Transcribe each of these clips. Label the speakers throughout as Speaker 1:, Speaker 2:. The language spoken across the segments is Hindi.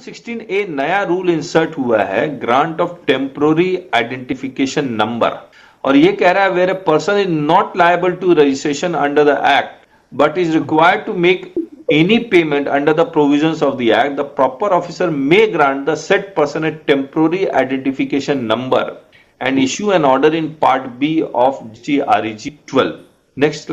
Speaker 1: 16A नया रूल इंसर्ट हुआ है, grant of temporary identification number, और ये कह रहा है where a person is not liable to registration under the act but is required to make any payment under the provisions of the act, the proper officer may grant the said person a temporary identification number and issue an order in part B of GREG 12. Next,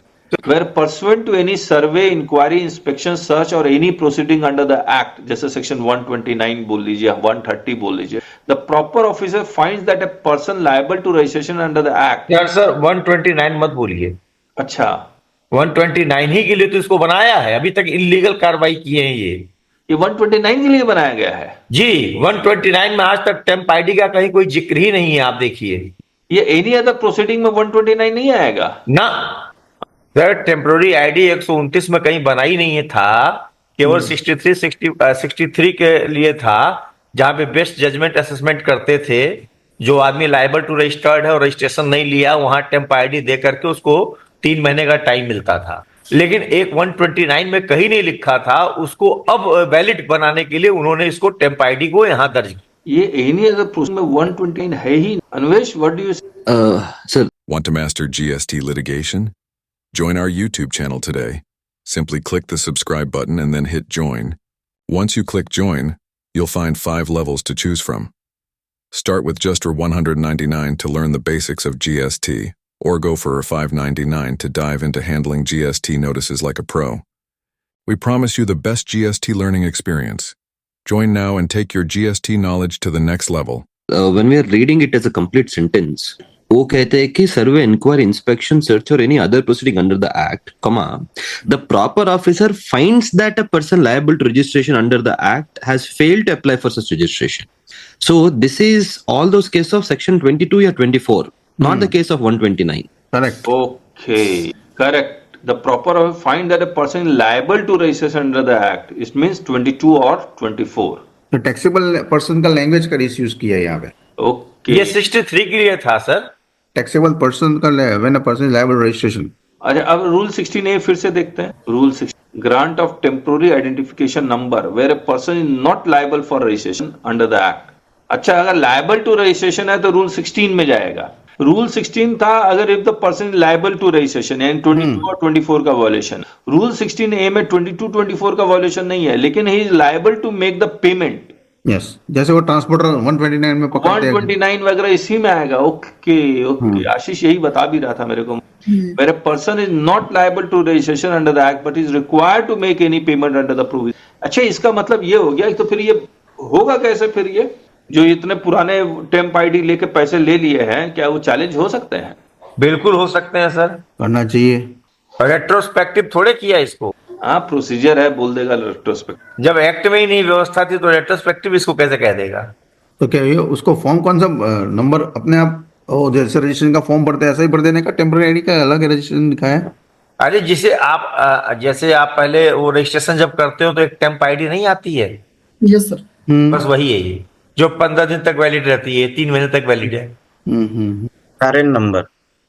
Speaker 1: where pursuant to any survey, inquiry, inspection, search or any proceeding under the act, जैसे section 129 बोल लीजिए, 130 बोल लीजिए, the proper officer finds that a person liable to registration under the act.
Speaker 2: यार सर 129 मत बोलिए।
Speaker 1: अच्छा,
Speaker 2: 129 ही के लिए तो इसको बनाया है, अभी तक इलीगल कार्रवाई किए हैं
Speaker 1: ये 129 के लिए बनाया गया है
Speaker 2: जी। 129 में आज तक टेम्प आईडी का कहीं कोई जिक्र ही नहीं है, आप देखिए।
Speaker 1: ये एनी अदर प्रोसीडिंग में 129 नहीं आएगा
Speaker 2: ना सर, टेम्पोररी आईडी 129 में कहीं बना ही नहीं था, केवल 63 के लिए था, जहां पे बेस्ट जजमेंट असेसमेंट करते थे। जो आदमी लायबल टू रजिस्टर्ड है और रजिस्ट्रेशन नहीं लिया, वहां टेम्प आईडी दे करके उसको 3 महीने का टाइम मिलता था। लेकिन एक 129 में कहीं नहीं लिखा था, उसको अब वैलिड बनाने के लिए उन्होंने इसको टेम्प आईडी को यहां दर्ज किया।
Speaker 1: ये एनी अदर प्रोसीडिंग में 129 है ही। Anvesh, what do you
Speaker 3: Sir,
Speaker 4: Want to master GST litigation? Join our YouTube channel today. Simply click the subscribe button and then hit join. Once you click join, you'll find 5 levels to choose from. Start with just $199 to learn the basics of GST, or go for $599 to dive into handling GST notices like a pro. We promise you the best GST learning experience. Join now and take your GST knowledge to the next level.
Speaker 3: when we are reading it as a complete sentence, वो कहते हैं कि सर्वे, इंक्वायरी, इंस्पेक्शन, सर्च और any other proceeding under the act, the proper officer finds that a person liable to registration under the act has failed to apply for such registration. So this is all those cases of section 22 or 24, not the case of 129.
Speaker 5: Correct.
Speaker 1: Okay, correct. The proper find that a person is liable to registration under the act. It means 22 or 24.
Speaker 5: तो टैक्सेबल पर्सन का लैंग्वेज का यूज किया है यहाँ पे।
Speaker 1: Okay.
Speaker 2: ये 63 के लिए था सर।
Speaker 5: टैक्सेबल पर्सन का when a person is liable registration.
Speaker 1: अच्छा, अब रूल 16A फिर से देखते हैं। Rule 16, grant of temporary identification number where a person is not liable for registration under the act. अच्छा, अगर लायबल टू रजिस्ट्रेशन है तो रूल 16 में जाएगा। रूल 16 था अगर if the person is liable to registration, यानी 22 और 24 का वॉल्यूशन। रूल 16A में 22, 24 का वॉल्यूशन नहीं है, लेकिन he is liable to make the payment.
Speaker 5: Yes, जैसे वो ट्रांसपोर्टर 129 में पकड़ते हैं,
Speaker 1: 129 वगैरह इसी में आएगा। ओके ओके, आशीष यही बता भी रहा था मेरे को। Where a person is not liable to registration under the act but is required to make any payment under the provision. अच्छा, इसका मतलब ये हो गया, तो फिर ये होगा कैसे? फिर ये जो इतने पुराने टेम्प आईडी लेके पैसे ले लिए हैं, क्या वो चैलेंज हो सकते हैं?
Speaker 2: बिल्कुल हो सकते हैं सर,
Speaker 5: करना चाहिए।
Speaker 2: रेट्रोस्पेक्टिव थोड़े किया इसको।
Speaker 1: हाँ, प्रोसीजर है, बोल देगा रेट्रोस्पेक्टिव।
Speaker 2: जब एक्ट में ही नहीं व्यवस्था थी तो रेट्रोस्पेक्टिव इसको कैसे कह देगा?
Speaker 5: तो क्या ये उसको फॉर्म कौन सा नंबर अपने आप, ओ जैसे रजिस्ट्रेशन का फॉर्म भरते हैं ऐसा ही भर देने का? टेम्पररी आईडी का अलग रजिस्ट्रेशन लिखा है।
Speaker 2: अरे जैसे आप पहले वो रजिस्ट्रेशन जब करते हो तो एक टेम्प आईडी नहीं आती है?
Speaker 6: Yes sir.
Speaker 2: बस वही है ये, जो 15 दिन तक वैलिड रहती है, 3 महीने तक वैलिड है।
Speaker 7: Current number.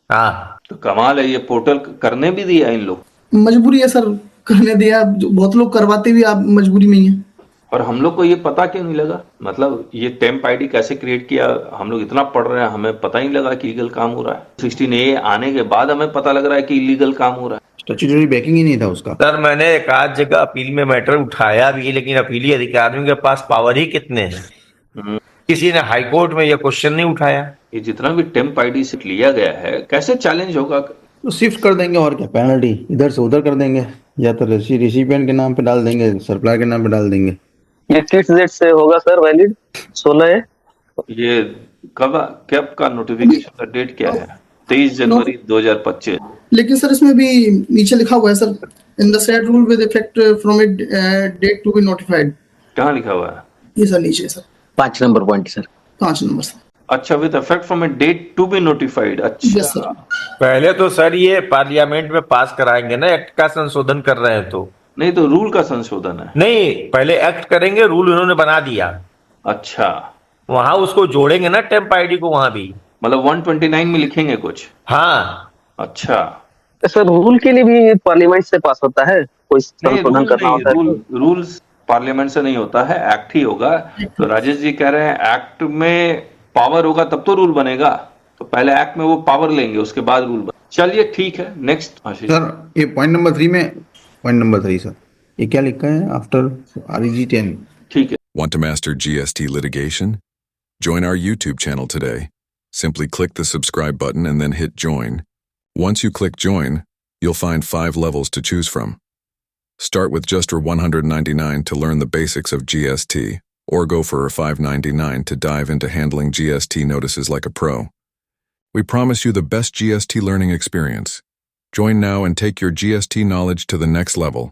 Speaker 2: हाँ,
Speaker 1: तो कमाल है, ये पोर्टल करने भी दिया इन लोग।
Speaker 6: मजबूरी है सर, करने दिया। बहुत लोग करवाते भी आप मजबूरी में ही है।
Speaker 1: और हम लोग को ये पता क्यों नहीं लगा? मतलब ये टेम्प आईडी कैसे क्रिएट किया? हम लोग इतना पढ़ रहे हैं, हमें पता ही लगा कि इलीगल काम हो रहा है। 16A आने के बाद हमें पता लग रहा है कि इलीगल काम हो रहा है।
Speaker 5: स्टैट्यूटरी बैकिंग ही नहीं था उसका।
Speaker 2: सर मैंने एक आध जगह अपील में मैटर उठाया भी, लेकिन अपीली अधिकारियों के पास पावर ही कितने हैं। किसी ने हाईकोर्ट में यह क्वेश्चन नहीं उठाया।
Speaker 1: ये जितना भी टेम्प आईडी से लिया गया है, कैसे चैलेंज होगा?
Speaker 5: तो शिफ्ट कर देंगे और क्या, पेनल्टी इधर से उधर कर देंगे, या तो रिसिपिएंट के नाम पे डाल देंगे, सप्लायर के नाम पे डाल देंगे।
Speaker 7: ये किस डेट से होगा सर वैलिड? 16 है।
Speaker 1: ये कब का नोटिफिकेशन का डेट क्या है? 23 जनवरी 2025।
Speaker 6: लेकिन सर इसमें भी नीचे लिखा हुआ है sir, in the said rule with effect from it date to be notified.
Speaker 1: कहाँ लिखा हुआ है?
Speaker 6: ये सर नीचे sir
Speaker 7: 5 number point sir.
Speaker 6: 5 number sir.
Speaker 1: अच्छा, with effect from a date to be notified. अच्छा,
Speaker 6: यस सर।
Speaker 2: पहले तो सर ये पार्लियामेंट में पास कराएंगे ना, एक्ट का संशोधन कर रहे हैं तो।
Speaker 1: नहीं तो रूल का संशोधन है।
Speaker 2: नहीं, पहले एक्ट करेंगे, रूल उन्होंने बना दिया।
Speaker 1: अच्छा,
Speaker 2: वहां उसको जोड़ेंगे ना टेम्प आईडी को, वहां भी
Speaker 1: मतलब 129 में लिखेंगे कुछ।
Speaker 2: हाँ।
Speaker 1: अच्छा
Speaker 7: सर रूल के लिए भी पार्लियामेंट से पास होता है, कोई संशोधन करना होता है?
Speaker 1: रूल्स पार्लियामेंट से नहीं होता है, एक्ट ही होगा। तो राजेश जी कह रहे हैं एक्ट में पावर होगा तब तो रूल बनेगा, तो पहले एक्ट में वो पावर लेंगे उसके बाद रूल बने। चलिए ठीक है, नेक्स्ट आशीष।
Speaker 5: सर ये पॉइंट नंबर 3 सर, ये क्या लिखा है आफ्टर REG 10?
Speaker 1: ठीक है।
Speaker 4: Want to master GST litigation? Join our YouTube channel today. Simply click the subscribe button and then hit join. Once you click join, you'll find 5 levels to choose from. Start with just $199 to learn the basics of GST, or go for $599 to dive into handling GST notices like a pro. We promise you the best GST learning experience. Join now and take your GST knowledge to the next level.